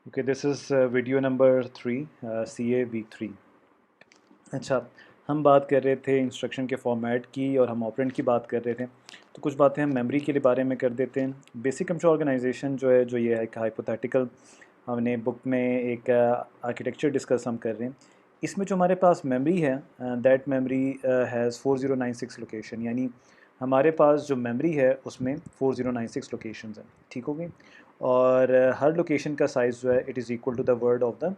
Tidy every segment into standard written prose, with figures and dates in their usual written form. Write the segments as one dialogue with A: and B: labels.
A: Okay, this is video number 3, CA week 3। अच्छा, हम बात कर रहे थे इंस्ट्रक्शन के फॉर्मेट की और हम ऑपरेंड की बात कर रहे थे। तो कुछ बातें हम मेमोरी के लिए बारे में कर देते हैं। बेसिक कंट्रोल ऑर्गेनाइजेशन जो है, जो ये है एक हाइपोथेटिकल, हमने बुक में एक आर्किटेक्चर डिस्कस हम कर रहे हैं। इसमें जो हमारे पास मेमोरी है, दैट मेमोरी हैज़ 4096 लोकेशन, यानी हमारे पास जो मेमोरी है उसमें 4096 लोकेशंस हैं। ठीक हो गई। और हर लोकेशन का साइज़ जो है it is equal to the word of the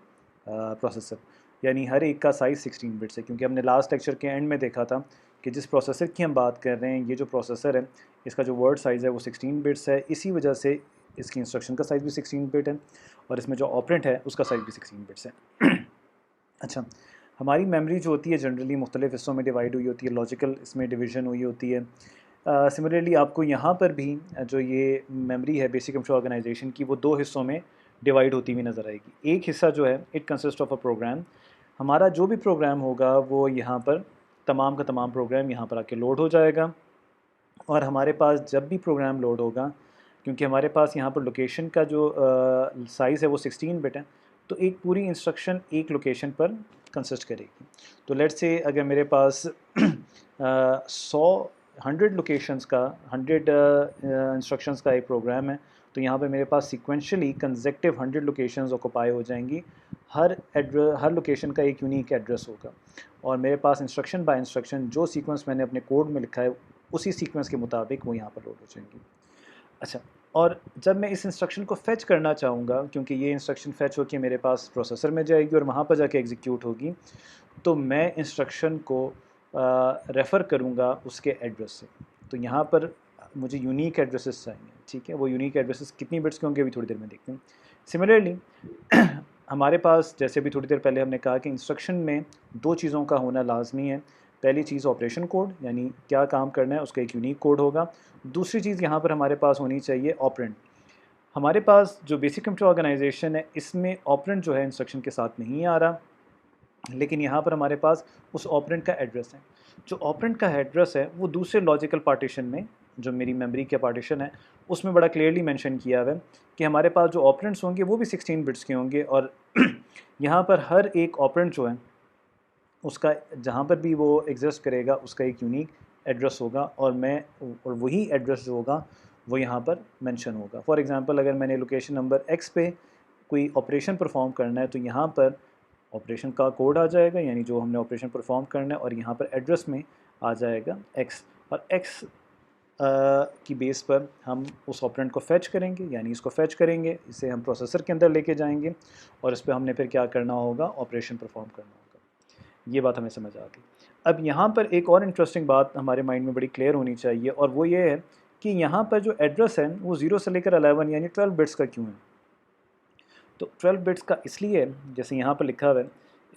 A: processor, यानी हर एक का साइज़ 16 बिट्स है। क्योंकि हमने लास्ट लेक्चर के एंड में देखा था कि जिस प्रोसेसर की हम बात कर रहे हैं, ये जो प्रोसेसर है इसका जो वर्ड साइज़ है वो 16 बिट्स है। इसी वजह से इसकी इंस्ट्रक्शन का साइज़ भी 16 बिट है और इसमें जो ऑपरेंट है उसका साइज़ भी 16 बिट्स है। अच्छा, हमारी मेमोरी जो होती है जनरली मुख्तलिफ़ हिस्सों में डिवाइड हुई होती है, लॉजिकल इसमें डिवीज़न हुई होती है। सिमिलरली आपको यहाँ पर भी जो ये मेमोरी है बेसिक कंट्रोल ऑर्गेनाइजेशन की, वो दो हिस्सों में डिवाइड होती हुई नज़र आएगी। एक हिस्सा जो है it consist of a program, हमारा जो भी प्रोग्राम होगा वो यहाँ पर तमाम का तमाम प्रोग्राम यहाँ पर आके लोड हो जाएगा। और हमारे पास जब भी प्रोग्राम लोड होगा, क्योंकि हमारे पास यहाँ पर लोकेशन का जो साइज़ है वो 16 बिट है, तो एक पूरी इंस्ट्रक्शन एक लोकेशन पर कंसिस्ट करेगी। तो लेट्स से अगर मेरे पास 100 लोकेशंस का 100 इंस्ट्रक्शंस का एक प्रोग्राम है, तो यहाँ पे मेरे पास सीक्वेंशियली कंसेक्टिव 100 लोकेशंस ऑक्युपाई हो जाएंगी। हर लोकेशन का एक यूनिक एड्रेस होगा और मेरे पास इंस्ट्रक्शन बाय इंस्ट्रक्शन जो सीक्वेंस मैंने अपने कोड में लिखा है उसी सीक्वेंस के मुताबिक वो यहाँ पर लोड हो जाएंगी। अच्छा, और जब मैं इस इंस्ट्रक्शन को फ़ेच करना चाहूँगा, क्योंकि ये इंस्ट्रक्शन फ़ेच होकर मेरे पास प्रोसेसर में जाएगी और वहाँ पर जाके एग्जीक्यूट होगी, तो मैं इंस्ट्रक्शन को रेफ़र करूँगा उसके एड्रेस से। तो यहाँ पर मुझे यूनिक एड्रेसेस चाहिए। ठीक है, वो यूनिक एड्रेसेस कितनी बिट्स के होंगे अभी थोड़ी देर में देखते हैं। सिमिलरली हमारे पास, जैसे भी थोड़ी देर पहले हमने कहा कि इंस्ट्रक्शन में दो चीज़ों का होना लाजमी है। पहली चीज़ ऑपरेशन कोड, यानी क्या काम करना है उसका एक यूनिक कोड होगा। दूसरी चीज़ यहाँ पर हमारे पास होनी चाहिए ऑपरेंड। हमारे पास जो बेसिक कंट्रोल ऑर्गेनाइजेशन है इसमें ऑपरेंड जो है इंस्ट्रक्शन के साथ नहीं आ रहा, लेकिन यहाँ पर हमारे पास उस ऑपरेंड का एड्रेस है। जो ऑपरेंड का एड्रेस है वो दूसरे लॉजिकल पार्टीशन में, जो मेरी मेमोरी का पार्टीशन है, उसमें बड़ा क्लियरली मेंशन किया हुआ है कि हमारे पास जो ऑपरेंड्स होंगे वो भी 16 बिट्स के होंगे। और यहाँ पर हर एक ऑपरेंड जो है उसका, जहाँ पर भी वो एग्जिस्ट करेगा उसका एक यूनिक एड्रेस होगा और वही एड्रेस जो होगा वो यहाँ पर मेंशन होगा। फॉर एग्ज़ाम्पल, अगर मैंने लोकेशन नंबर X पे कोई ऑपरेशन परफॉर्म करना है तो यहाँ पर ऑपरेशन का कोड आ जाएगा, यानी जो हमने ऑपरेशन परफॉर्म करना है, और यहाँ पर एड्रेस में आ जाएगा X। और X की बेस पर हम उस ऑपरेंड को फ़ेच करेंगे, यानी इसको फ़ेच करेंगे, इसे हम प्रोसेसर के अंदर लेके जाएंगे और इस पर हमने फिर क्या करना होगा, ऑपरेशन परफॉर्म करना होगा। ये बात हमें समझ आ गई। अब यहाँ पर एक और इंटरेस्टिंग बात हमारे माइंड में बड़ी क्लियर होनी चाहिए, और वो ये है कि यहाँ पर जो एड्रेस है वो 0 से लेकर 11 यानी 12 बिट्स का क्यों है। तो 12 बिट्स का इसलिए जैसे यहाँ पर लिखा हुआ है,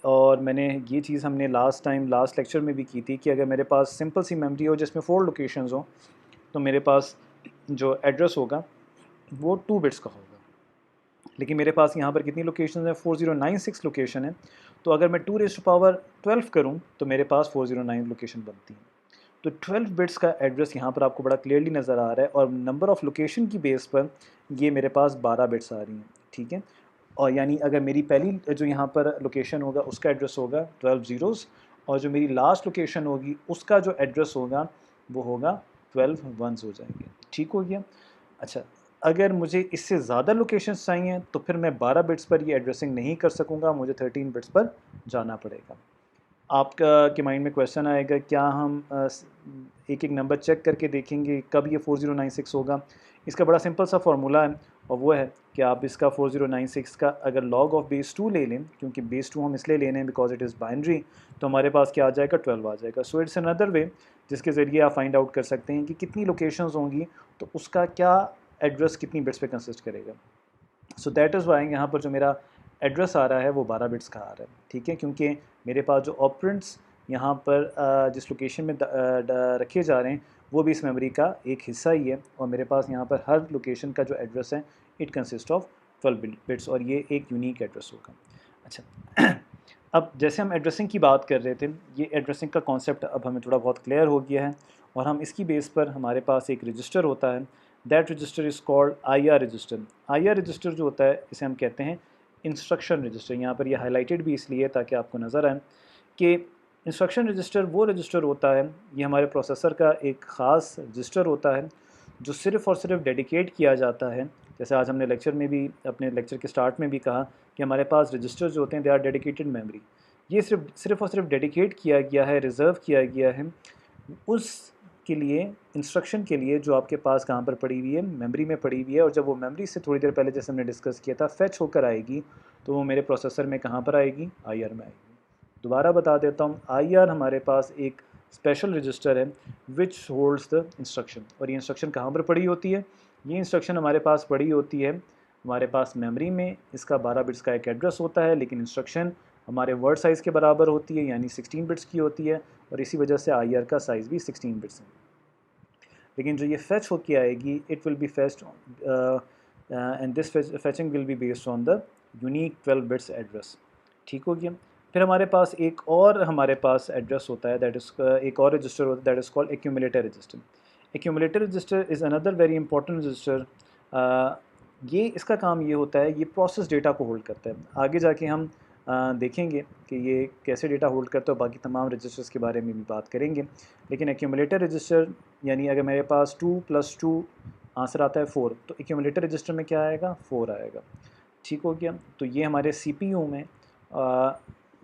A: और मैंने ये चीज़ हमने लास्ट लेक्चर में भी की थी कि अगर मेरे पास सिंपल सी मेमोरी हो जिसमें 4 लोकेशंस हो, तो मेरे पास जो एड्रेस होगा वो 2 बिट्स का होगा। लेकिन मेरे पास यहाँ पर कितनी लोकेशन है, 4096 लोकेशन है। तो अगर मैं 2⁻12 करूँ तो मेरे पास 409 लोकेशन बनती है। तो 12 बिट्स का एड्रेस यहाँ पर आपको बड़ा क्लियरली नज़र आ रहा है, और नंबर ऑफ़ लोकेशन की बेस पर ये मेरे पास 12 बिट्स आ रही हैं। ठीक है, और यानी अगर मेरी पहली जो यहाँ पर लोकेशन होगा उसका एड्रेस होगा 12 ज़ीरोज़, और जो मेरी लास्ट लोकेशन होगी उसका जो एड्रेस होगा वो होगा 12 वंस हो जाएंगे। ठीक हो गया। अच्छा, अगर मुझे इससे ज़्यादा लोकेशंस चाहिए तो फिर मैं 12 बिट्स पर ये एड्रेसिंग नहीं कर सकूँगा, मुझे 13 बिट्स पर जाना पड़ेगा। आपका के माइंड में क्वेश्चन आएगा, क्या हम एक एक नंबर चेक करके देखेंगे कब ये 4096 होगा। इसका बड़ा सिंपल सा फार्मूला है, और वो है कि आप इसका 4096 का अगर लॉग ऑफ बेस 2 ले लें, क्योंकि बेस 2 हम इसलिए लेने हैं बिकॉज इट इज़ बाइनरी, तो हमारे पास क्या आ जाएगा, 12 आ जाएगा। सो इट्स अनदर वे जिसके ज़रिए आप फाइंड आउट कर सकते हैं कि कितनी लोकेशंस होंगी तो उसका क्या एड्रेस कितनी बिट्स पे कंसिस्ट करेगा। सो दैट इज़ वाई यहाँ पर जो मेरा एड्रेस आ रहा है वो 12 बिट्स का आ रहा है। ठीक है, क्योंकि मेरे पास जो ऑपरेंड्स यहाँ पर जिस लोकेशन में रखे जा रहे हैं वो भी इस मेमोरी का एक हिस्सा ही है, और मेरे पास यहाँ पर हर लोकेशन का जो एड्रेस है इट कंसिस्ट ऑफ 12 बिट्स, और ये एक यूनिक एड्रेस होगा। अच्छा, अब जैसे हम एड्रेसिंग की बात कर रहे थे, ये एड्रेसिंग का कॉन्सेप्ट अब हमें थोड़ा बहुत क्लियर हो गया है, और हम इसकी बेस पर हमारे पास एक रजिस्टर होता है। That register is called IR register. IR register जो होता है इसे हम कहते हैं इंस्ट्रक्शन रजिस्टर, यहाँ पर ये हाईलाइटेड भी इसलिए ताकि आपको नज़र आए कि इंस्ट्रक्शन रजिस्टर वो रजिस्टर होता है, ये हमारे प्रोसेसर का एक ख़ास रजिस्टर होता है जो सिर्फ़ और सिर्फ डेडिकेट किया जाता है। जैसे आज हमने लेक्चर में भी, अपने लेक्चर के स्टार्ट में भी कहा कि हमारे पास रजिस्टर जो होते हैं दे आर डेडिकेटेड मेमोरी। ये सिर्फ़ और सिर्फ डेडिकेट किया गया है, रिज़र्व किया गया है उस के लिए, इंस्ट्रक्शन के लिए जो आपके पास कहाँ पर पड़ी हुई है, मेमोरी में पड़ी हुई है। और जब वो मेमोरी से थोड़ी देर पहले जैसे हमने डिस्कस किया था फेच होकर आएगी, तो वो मेरे प्रोसेसर में कहाँ पर आएगी, IR में आएगी। दोबारा बता देता हूँ, IR हमारे पास एक स्पेशल रजिस्टर है विच होल्ड्स द इंस्ट्रक्शन। और ये इंस्ट्रक्शन कहाँ पर पड़ी होती है, ये इंस्ट्रक्शन हमारे पास पड़ी होती है हमारे पास मेमोरी में। इसका 12 बिट्स का एक एड्रेस होता है, लेकिन इंस्ट्रक्शन हमारे वर्ड साइज़ के बराबर होती है, यानी 16 बिट्स की होती है, और इसी वजह से IR का साइज़ भी 16 बिट्स है। लेकिन जो ये फेच होके आएगी, it will be fetched and this fetching will be based on the unique 12 bits address. ठीक हो गया। फिर हमारे पास एक और एड्रेस होता है, दैट इज़ एक और रजिस्टर होता है, that is called accumulator register. Accumulator register is another very important register. ये इसका काम ये होता है, ये प्रोसेस डेटा को होल्ड करता है। आगे जाके हम देखेंगे कि ये कैसे डेटा होल्ड करता है, बाकी तमाम रजिस्टर्स के बारे में भी बात करेंगे। लेकिन एक्यूमुलेटर रजिस्टर यानी अगर मेरे पास 2 + 2 आंसर आता है 4, तो एक्यूमुलेटर रजिस्टर में क्या आएगा, 4 आएगा। ठीक हो गया। तो ये हमारे CPU में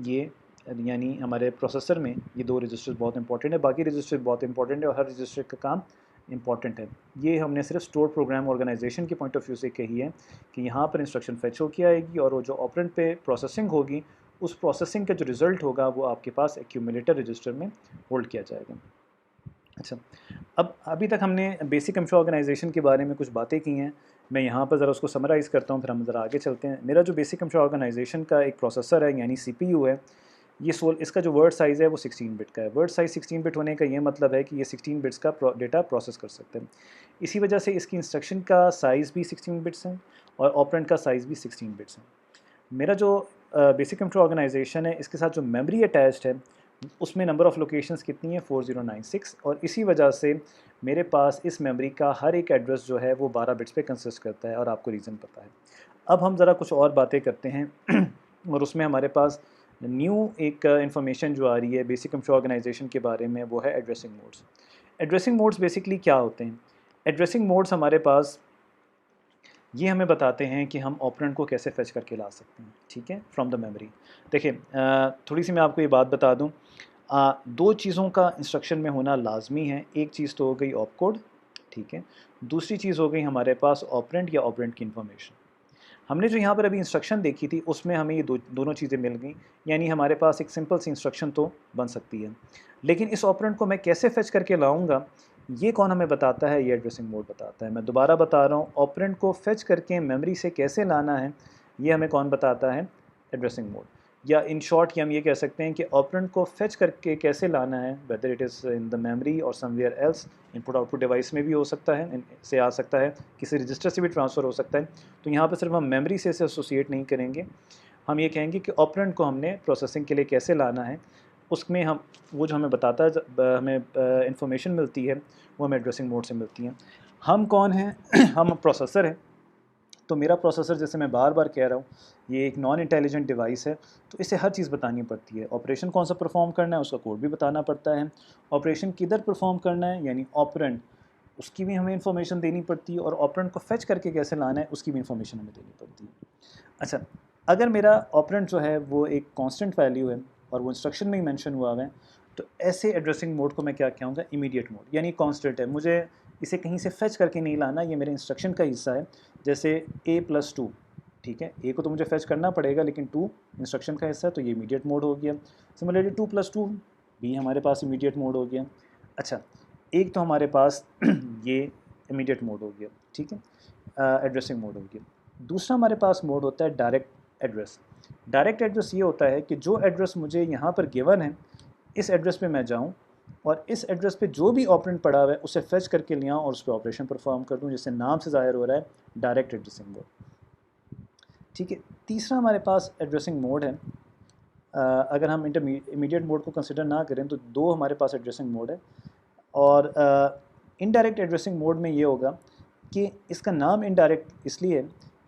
A: ये यानी हमारे प्रोसेसर में ये 2 रजिस्टर बहुत इंपॉर्टेंट है। बाकी रजिस्टर बहुत इंपॉर्टेंट है और हर रजिस्टर का काम इंपॉर्टेंट है। ये हमने सिर्फ स्टोर प्रोग्राम ऑर्गेनाइजेशन के पॉइंट ऑफ व्यू से कही है कि यहाँ पर इंस्ट्रक्शन फेच होके आएगी और वो जो ऑपरेंड पे प्रोसेसिंग होगी, उस प्रोसेसिंग का जो रिज़ल्ट होगा वो आपके पास एक्यूमुलेटर रजिस्टर में होल्ड किया जाएगा। अच्छा, अब अभी तक हमने बेसिक कंप्यूटर ऑर्गेनाइजेशन के बारे में कुछ बातें की हैं। मैं यहाँ पर ज़रा उसको समराइज़ करता हूँ, फिर हम ज़रा आगे चलते हैं। मेरा जो बेसिक कंप्यूटर ऑर्गेनाइजेशन का एक प्रोसेसर है यानी CPU है, ये इसका जो वर्ड साइज़ है वो 16 बिट का है। वर्ड साइज़ 16 बिट होने का ये मतलब है कि ये 16 बिट्स का डेटा प्रोसेस कर सकते हैं। इसी वजह से इसकी इंस्ट्रक्शन का साइज़ भी 16 बिट्स है और ऑपरेंड का साइज़ भी 16 बिट्स है। मेरा जो बेसिक कंप्यूटर ऑर्गेनाइजेशन है, इसके साथ जो मेमोरी अटैच्ड है उसमें नंबर ऑफ़ लोकेशंस कितनी है, 4096। और इसी वजह से मेरे पास इस मेमोरी का हर एक एड्रेस जो है वो 12 बिट्स पे कंसिस्ट करता है और आपको रीज़न पता है। अब हम ज़रा कुछ और बातें करते हैं और उसमें हमारे पास न्यू एक इंफॉर्मेशन जो आ रही है बेसिक कंप्यूटर ऑर्गेनाइजेशन के बारे में, वो है addressing modes. Addressing modes basically क्या होते हैं? एड्रेसिंग मोड्स हमारे पास ये हमें बताते हैं कि हम ऑपरेंड को कैसे फेच करके ला सकते हैं, ठीक है, फ्रॉम द मेमोरी। देखिए, थोड़ी सी मैं आपको ये बात बता दूं, 2 चीज़ों का इंस्ट्रक्शन में होना लाजमी है। एक चीज़ तो हो गई ऑप कोड, ठीक है, दूसरी चीज़ हो गई हमारे पास ऑपरेंड या ऑपरेंड की इन्फॉर्मेशन। हमने जो यहाँ पर अभी इंस्ट्रक्शन देखी थी उसमें हमें ये दोनों चीज़ें मिल गई, यानी हमारे पास एक सिंपल सी इंस्ट्रक्शन तो बन सकती है। लेकिन इस ऑपरेंड को मैं कैसे फेच करके लाऊंगा, ये कौन हमें बताता है? ये एड्रेसिंग मोड बताता है। मैं दोबारा बता रहा हूँ, ऑपरेंड को फेच करके मेमोरी से कैसे लाना है, ये हमें कौन बताता है? Addressing mode. या इन शॉर्ट हम ये कह सकते हैं कि ऑपरेंड को फेच करके कैसे लाना है, whether it is in the memory और somewhere else, input output device में भी हो सकता है, से आ सकता है, किसी रजिस्टर से भी ट्रांसफ़र हो सकता है। तो यहाँ पर सिर्फ हम मेमोरी से इसे एसोसिएट नहीं करेंगे, हम ये कहेंगे कि ऑपरेंड को हमने प्रोसेसिंग के लिए कैसे लाना है, उसमें हम वो जो हमें बताता है, हमें इंफॉर्मेशन मिलती है, वो हमें एड्रेसिंग मोड से मिलती है। हम कौन हैं? हम प्रोसेसर हैं। तो मेरा प्रोसेसर, जैसे मैं बार बार कह रहा हूँ, ये एक नॉन इंटेलिजेंट डिवाइस है, तो इसे हर चीज़ बतानी पड़ती है। ऑपरेशन कौन सा परफॉर्म करना है उसका कोड भी बताना पड़ता है, ऑपरेशन किधर परफॉर्म करना है यानी ऑपरेंड, उसकी भी हमें इंफॉर्मेशन देनी पड़ती है, और ऑपरेंड को फेच करके कैसे लाना है उसकी भी इंफॉर्मेशन हमें देनी पड़ती है। अच्छा, अगर मेरा ऑपरेंड जो है वो एक कांस्टेंट वैल्यू है और वो इंस्ट्रक्शन में ही मेंशन हुआ है, तो ऐसे एड्रेसिंग मोड को मैं क्या कहूँगा? इमीडिएट मोड, यानी कांस्टेंट है, मुझे इसे कहीं से फेच करके नहीं लाना, ये मेरे इंस्ट्रक्शन का हिस्सा है। जैसे a+2, ठीक है, a को तो मुझे फेच करना पड़ेगा, लेकिन 2 इंस्ट्रक्शन का हिस्सा है, तो ये इमीडिएट मोड हो गया। सिमिलरली 2+2 भी हमारे पास इमीडिएट मोड हो गया। अच्छा, एक तो हमारे पास ये इमीडिएट मोड हो गया, ठीक है, एड्रेसिंग मोड हो गया। दूसरा हमारे पास मोड होता है डायरेक्ट एड्रेस। डायरेक्ट एड्रेस ये होता है कि जो एड्रेस मुझे यहाँ पर गिवन है, इस एड्रेस पे मैं जाऊँ और इस एड्रेस पे जो भी ऑपरेंड पड़ा हुआ है उसे फेच करके ले आऊँ और उस पर ऑपरेशन परफॉर्म कर दूँ, जिससे नाम से ज़ाहिर हो रहा है डायरेक्ट एड्रेसिंग मोड। ठीक है, तीसरा हमारे पास एड्रेसिंग मोड है। अगर हम इमीडिएट मोड को कंसिडर ना करें तो 2 हमारे पास एड्रेसिंग मोड है। और इनडायरेक्ट एड्रेसिंग मोड में ये होगा कि इसका नाम इनडायरेक्ट इसलिए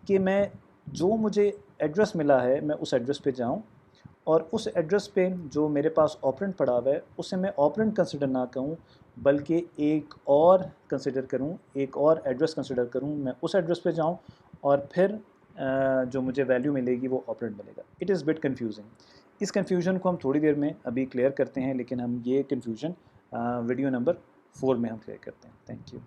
A: कि मैं جو مجھے ایڈریس ملا ہے میں اس ایڈریس پہ جاؤں اور اس ایڈریس پہ جو میرے پاس آپرینٹ پڑا ہوا ہے اسے میں آپرینٹ کنسیڈر نہ کروں بلکہ ایک اور کنسیڈر کروں، ایک اور ایڈریس کنسیڈر کروں، میں اس ایڈریس پہ جاؤں اور پھر جو مجھے ویلیو ملے گی وہ آپرینٹ ملے گا. It is but confusing. اس کنفیوژن کو ہم تھوڑی دیر میں ابھی کلیئر کرتے ہیں، لیکن ہم یہ کنفیوژن ویڈیو نمبر 4 میں ہم کلیئر کرتے ہیں. Thank you.